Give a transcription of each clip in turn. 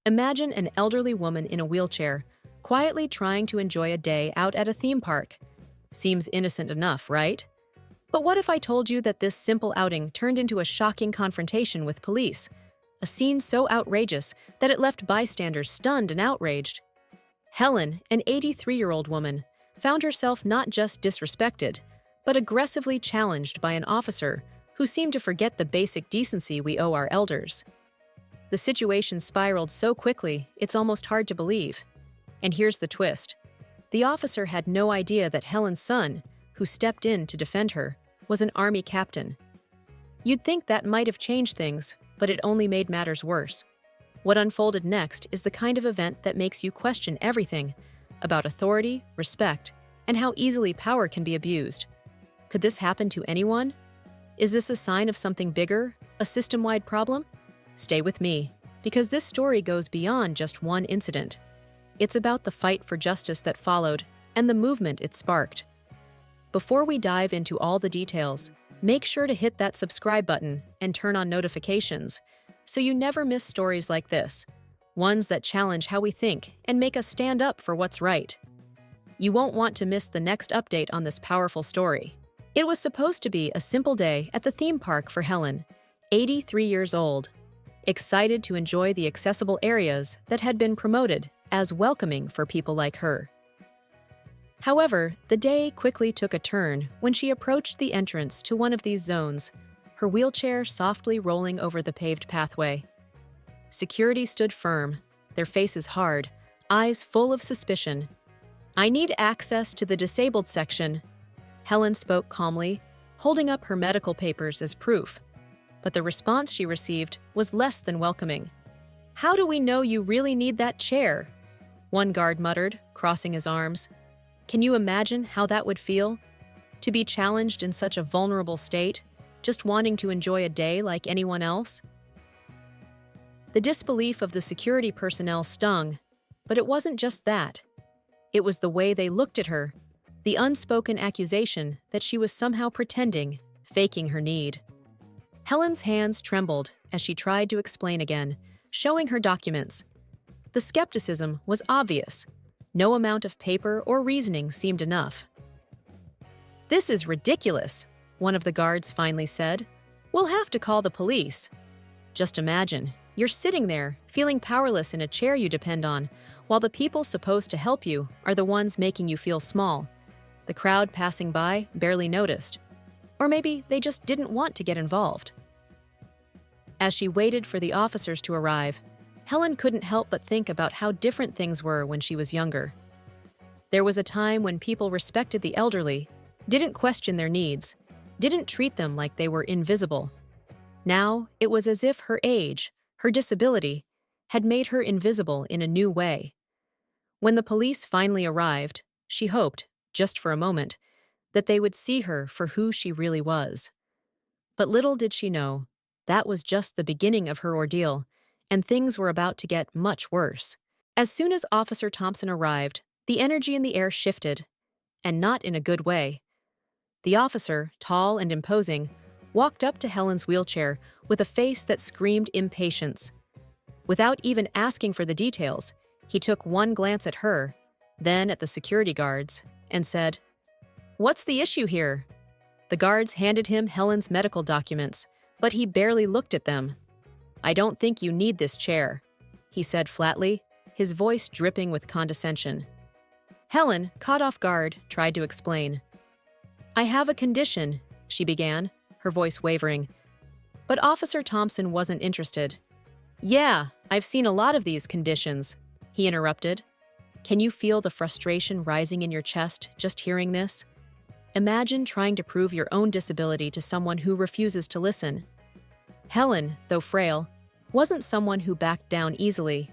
Imagine an elderly woman in a wheelchair, quietly trying to enjoy a day out at a theme park. Seems innocent enough, right? But what if I told you that this simple outing turned into a shocking confrontation with police? A scene so outrageous that it left bystanders stunned and outraged. Helen, an 83-year-old woman, found herself not just disrespected, but aggressively challenged by an officer who seemed to forget the basic decency we owe our elders. The situation spiraled so quickly, it's almost hard to believe. And here's the twist. The officer had no idea that Helen's son, who stepped in to defend her, was an army captain. You'd think that might have changed things, but it only made matters worse. What unfolded next is the kind of event that makes you question everything about authority, respect, and how easily power can be abused. Could this happen to anyone? Is this a sign of something bigger, a system-wide problem? Stay with me, because this story goes beyond just one incident. It's about the fight for justice that followed and the movement it sparked. Before we dive into all the details, make sure to hit that subscribe button and turn on notifications so you never miss stories like this, ones that challenge how we think and make us stand up for what's right. You won't want to miss the next update on this powerful story. It was supposed to be a simple day at the theme park for Helen, 83 years old, excited to enjoy the accessible areas that had been promoted as welcoming for people like her. However, the day quickly took a turn when she approached the entrance to one of these zones, her wheelchair softly rolling over the paved pathway. Security stood firm, their faces hard, eyes full of suspicion. "I need access to the disabled section," Helen spoke calmly, holding up her medical papers as proof. But the response she received was less than welcoming. "How do we know you really need that chair?" one guard muttered, crossing his arms. Can you imagine how that would feel? To be challenged in such a vulnerable state, just wanting to enjoy a day like anyone else? The disbelief of the security personnel stung, but it wasn't just that. It was the way they looked at her, the unspoken accusation that she was somehow pretending, faking her need. Helen's hands trembled as she tried to explain again, showing her documents. The skepticism was obvious. No amount of paper or reasoning seemed enough. "This is ridiculous," one of the guards finally said. "We'll have to call the police." Just imagine, you're sitting there, feeling powerless in a chair you depend on, while the people supposed to help you are the ones making you feel small. The crowd passing by barely noticed. Or maybe they just didn't want to get involved. As she waited for the officers to arrive, Helen couldn't help but think about how different things were when she was younger. There was a time when people respected the elderly, didn't question their needs, didn't treat them like they were invisible. Now, it was as if her age, her disability, had made her invisible in a new way. When the police finally arrived, she hoped, just for a moment, that they would see her for who she really was. But little did she know, that was just the beginning of her ordeal, and things were about to get much worse. As soon as Officer Thompson arrived, the energy in the air shifted, and not in a good way. The officer, tall and imposing, walked up to Helen's wheelchair with a face that screamed impatience. Without even asking for the details, he took one glance at her, then at the security guards, and said, "What's the issue here?" The guards handed him Helen's medical documents, but he barely looked at them. "I don't think you need this chair," he said flatly, his voice dripping with condescension. Helen, caught off guard, tried to explain. "I have a condition," she began, her voice wavering. But Officer Thompson wasn't interested. "Yeah, I've seen a lot of these conditions," he interrupted. Can you feel the frustration rising in your chest just hearing this? Imagine trying to prove your own disability to someone who refuses to listen. Helen, though frail, wasn't someone who backed down easily.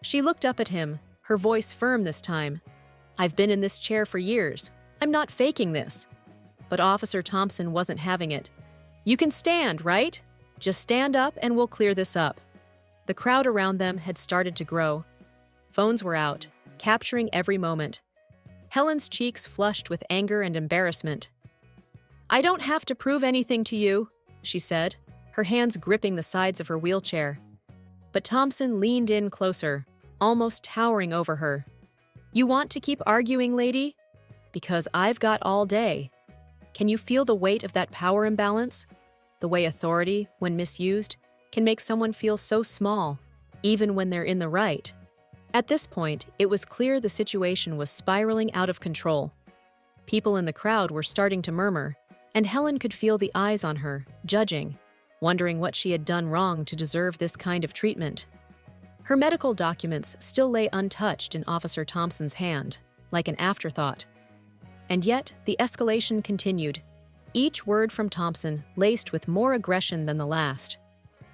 She looked up at him, her voice firm this time. "I've been in this chair for years. I'm not faking this." But Officer Thompson wasn't having it. "You can stand, right? Just stand up and we'll clear this up." The crowd around them had started to grow. Phones were out, capturing every moment. Helen's cheeks flushed with anger and embarrassment. "I don't have to prove anything to you," she said, her hands gripping the sides of her wheelchair. But Thompson leaned in closer, almost towering over her. "You want to keep arguing, lady? Because I've got all day." Can you feel the weight of that power imbalance? The way authority, when misused, can make someone feel so small, even when they're in the right. At this point, it was clear the situation was spiraling out of control. People in the crowd were starting to murmur, and Helen could feel the eyes on her, judging, wondering what she had done wrong to deserve this kind of treatment. Her medical documents still lay untouched in Officer Thompson's hand, like an afterthought. And yet, the escalation continued, each word from Thompson laced with more aggression than the last.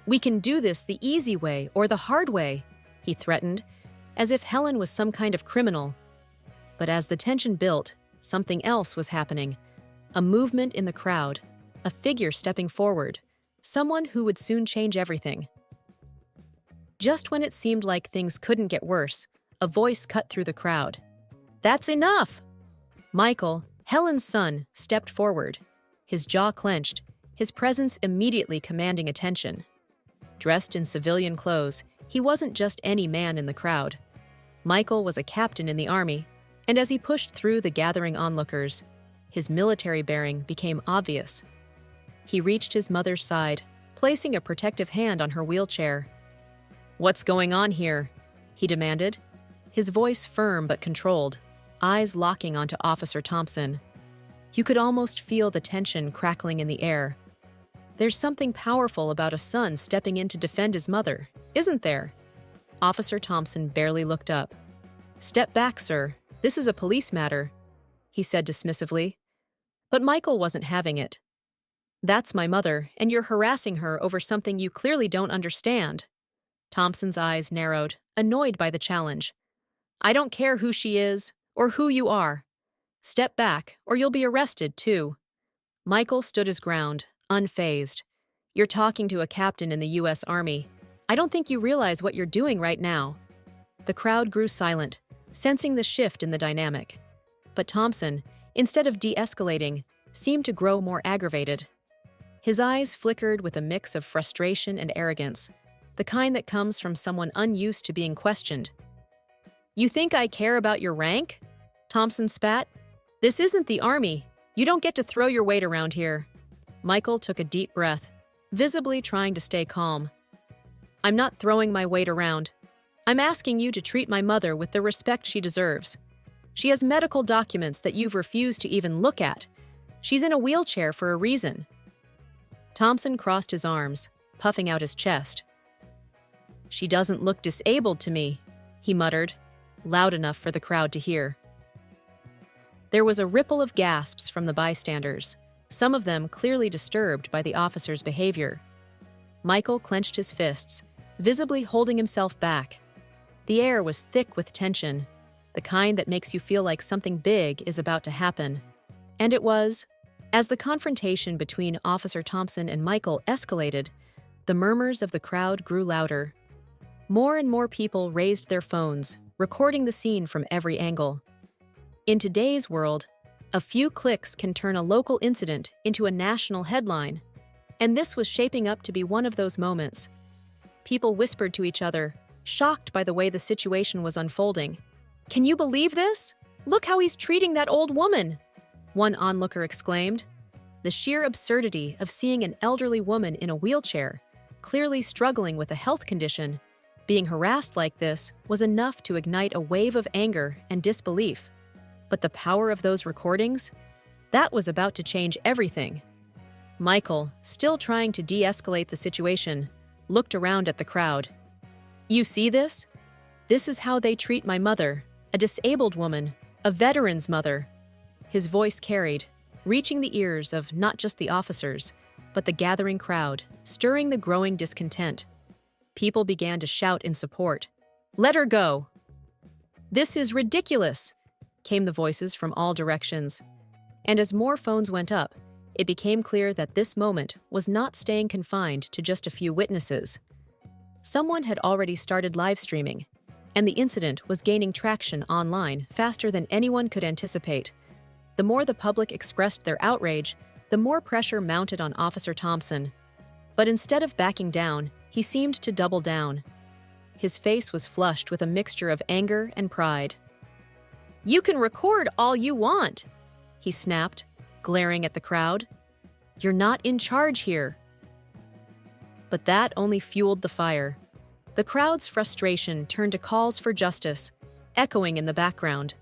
"We can do this the easy way or the hard way," he threatened, as if Helen was some kind of criminal. But as the tension built, something else was happening. A movement in the crowd, a figure stepping forward, someone who would soon change everything. Just when it seemed like things couldn't get worse, a voice cut through the crowd. "That's enough!" Michael, Helen's son, stepped forward, his jaw clenched, his presence immediately commanding attention. Dressed in civilian clothes, he wasn't just any man in the crowd. Michael was a captain in the army, and as he pushed through the gathering onlookers, his military bearing became obvious. He reached his mother's side, placing a protective hand on her wheelchair. "What's going on here?" he demanded, his voice firm but controlled, eyes locking onto Officer Thompson. You could almost feel the tension crackling in the air. There's something powerful about a son stepping in to defend his mother, isn't there? Officer Thompson barely looked up. "Step back, sir. This is a police matter," he said dismissively. But Michael wasn't having it. "That's my mother, and you're harassing her over something you clearly don't understand." Thompson's eyes narrowed, annoyed by the challenge. "I don't care who she is, or who you are. Step back, or you'll be arrested, too." Michael stood his ground, unfazed. "You're talking to a captain in the U.S. Army. I don't think you realize what you're doing right now." The crowd grew silent, sensing the shift in the dynamic. But Thompson, instead of de-escalating, seemed to grow more aggravated. His eyes flickered with a mix of frustration and arrogance, the kind that comes from someone unused to being questioned. "You think I care about your rank?" Thompson spat. "This isn't the army. You don't get to throw your weight around here." Michael took a deep breath, visibly trying to stay calm. "I'm not throwing my weight around. I'm asking you to treat my mother with the respect she deserves. She has medical documents that you've refused to even look at. She's in a wheelchair for a reason." Thompson crossed his arms, puffing out his chest. "She doesn't look disabled to me," he muttered, loud enough for the crowd to hear. There was a ripple of gasps from the bystanders, some of them clearly disturbed by the officer's behavior. Michael clenched his fists, visibly holding himself back. The air was thick with tension, the kind that makes you feel like something big is about to happen. And it was. As the confrontation between Officer Thompson and Michael escalated, the murmurs of the crowd grew louder. More and more people raised their phones, recording the scene from every angle. In today's world, a few clicks can turn a local incident into a national headline, and this was shaping up to be one of those moments. People whispered to each other, shocked by the way the situation was unfolding. "Can you believe this? Look how he's treating that old woman!" one onlooker exclaimed. The sheer absurdity of seeing an elderly woman in a wheelchair, clearly struggling with a health condition, being harassed like this was enough to ignite a wave of anger and disbelief. But the power of those recordings? That was about to change everything. Michael, still trying to de-escalate the situation, looked around at the crowd. "You see this? This is how they treat my mother, a disabled woman, a veteran's mother." His voice carried, reaching the ears of not just the officers, but the gathering crowd, stirring the growing discontent. People began to shout in support. "Let her go!" "This is ridiculous!" came the voices from all directions. And as more phones went up, it became clear that this moment was not staying confined to just a few witnesses. Someone had already started live streaming, and the incident was gaining traction online faster than anyone could anticipate. The more the public expressed their outrage, the more pressure mounted on Officer Thompson. But instead of backing down, he seemed to double down. his face was flushed with a mixture of anger and pride. "You can record all you want," he snapped, glaring at the crowd. "You're not in charge here." But that only fueled the fire. The crowd's frustration turned to calls for justice, echoing in the background.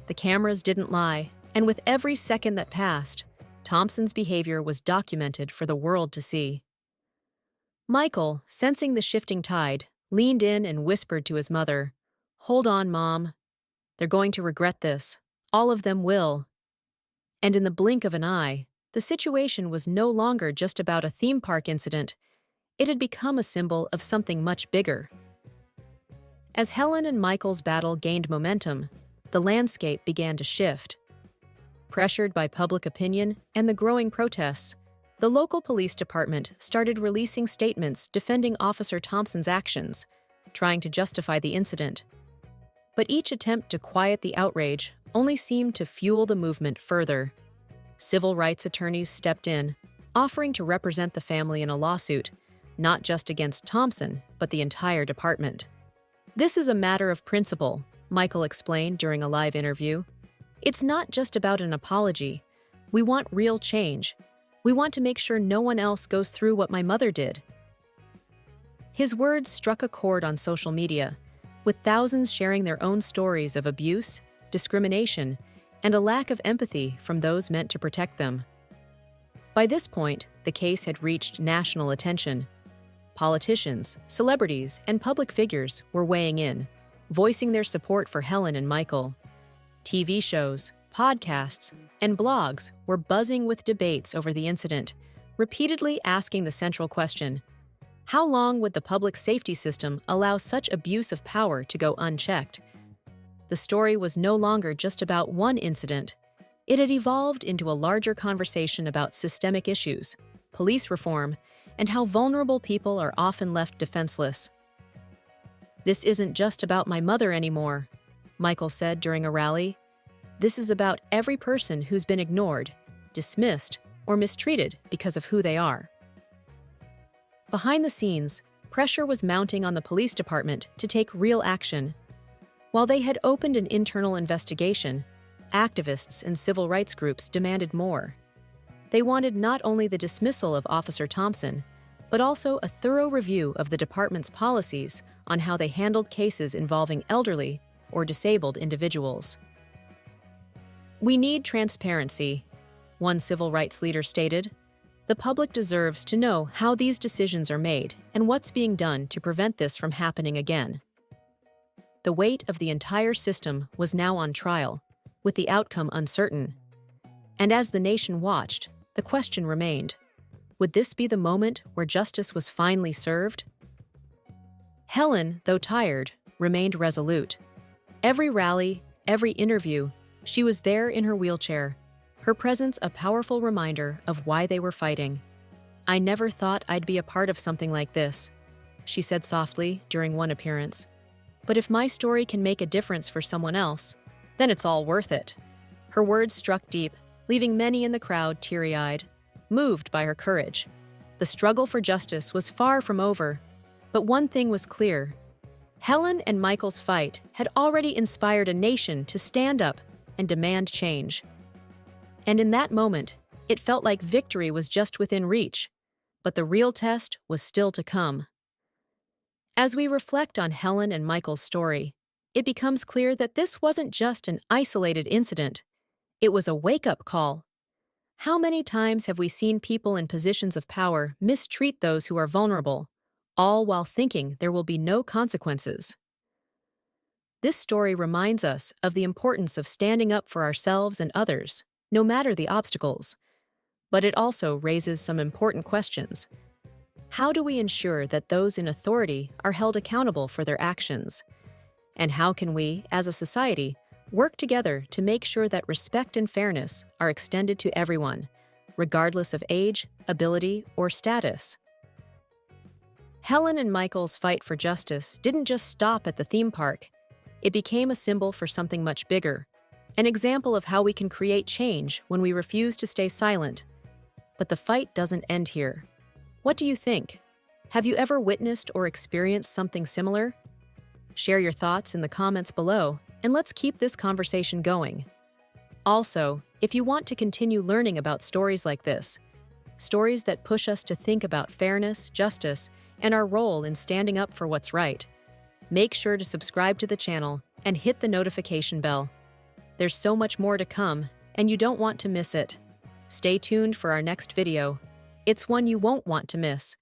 The cameras didn't lie, and with every second that passed, Thompson's behavior was documented for the world to see. Michael, sensing the shifting tide, leaned in and whispered to his mother, "Hold on, Mom. They're going to regret this. All of them will." And in the blink of an eye, the situation was no longer just about a theme park incident. It had become a symbol of something much bigger. As Helen and Michael's battle gained momentum, the landscape began to shift. Pressured by public opinion and the growing protests, the local police department started releasing statements defending Officer Thompson's actions, trying to justify the incident. But each attempt to quiet the outrage only seemed to fuel the movement further. Civil rights attorneys stepped in, offering to represent the family in a lawsuit, not just against Thompson, but the entire department. "This is a matter of principle," Michael explained during a live interview. "It's not just about an apology. We want real change. We want to make sure no one else goes through what my mother did." His words struck a chord on social media, with thousands sharing their own stories of abuse, discrimination, and a lack of empathy from those meant to protect them. By this point, the case had reached national attention. Politicians, celebrities, and public figures were weighing in, voicing their support for Helen and Michael. TV shows, podcasts, and blogs were buzzing with debates over the incident, repeatedly asking the central question: how long would the public safety system allow such abuse of power to go unchecked? The story was no longer just about one incident. It had evolved into a larger conversation about systemic issues, police reform, and how vulnerable people are often left defenseless. "This isn't just about my mother anymore," Michael said during a rally. "This is about every person who's been ignored, dismissed, or mistreated because of who they are." Behind the scenes, pressure was mounting on the police department to take real action. While they had opened an internal investigation, activists and civil rights groups demanded more. They wanted not only the dismissal of Officer Thompson, but also a thorough review of the department's policies on how they handled cases involving elderly or disabled individuals. "We need transparency," one civil rights leader stated. "The public deserves to know how these decisions are made and what's being done to prevent this from happening again." The weight of the entire system was now on trial, with the outcome uncertain. And as the nation watched, the question remained: would this be the moment where justice was finally served? Helen, though tired, remained resolute. Every rally, every interview, she was there in her wheelchair, her presence a powerful reminder of why they were fighting. "I never thought I'd be a part of something like this," she said softly during one appearance. "But if my story can make a difference for someone else, then it's all worth it." Her words struck deep, leaving many in the crowd teary-eyed, moved by her courage. The struggle for justice was far from over, but one thing was clear: Helen and Michael's fight had already inspired a nation to stand up and demand change. And in that moment, it felt like victory was just within reach, but the real test was still to come. As we reflect on Helen and Michael's story, it becomes clear that this wasn't just an isolated incident. It was a wake-up call. How many times have we seen people in positions of power mistreat those who are vulnerable, all while thinking there will be no consequences? This story reminds us of the importance of standing up for ourselves and others, no matter the obstacles. But it also raises some important questions. How do we ensure that those in authority are held accountable for their actions? And how can we, as a society, work together to make sure that respect and fairness are extended to everyone, regardless of age, ability, or status? Helen and Michael's fight for justice didn't just stop at the theme park. It became a symbol for something much bigger, an example of how we can create change when we refuse to stay silent. But the fight doesn't end here. What do you think? Have you ever witnessed or experienced something similar? Share your thoughts in the comments below, and let's keep this conversation going. Also, if you want to continue learning about stories like this, stories that push us to think about fairness, justice, and our role in standing up for what's right, make sure to subscribe to the channel and hit the notification bell. There's so much more to come, and you don't want to miss it. Stay tuned for our next video. It's one you won't want to miss.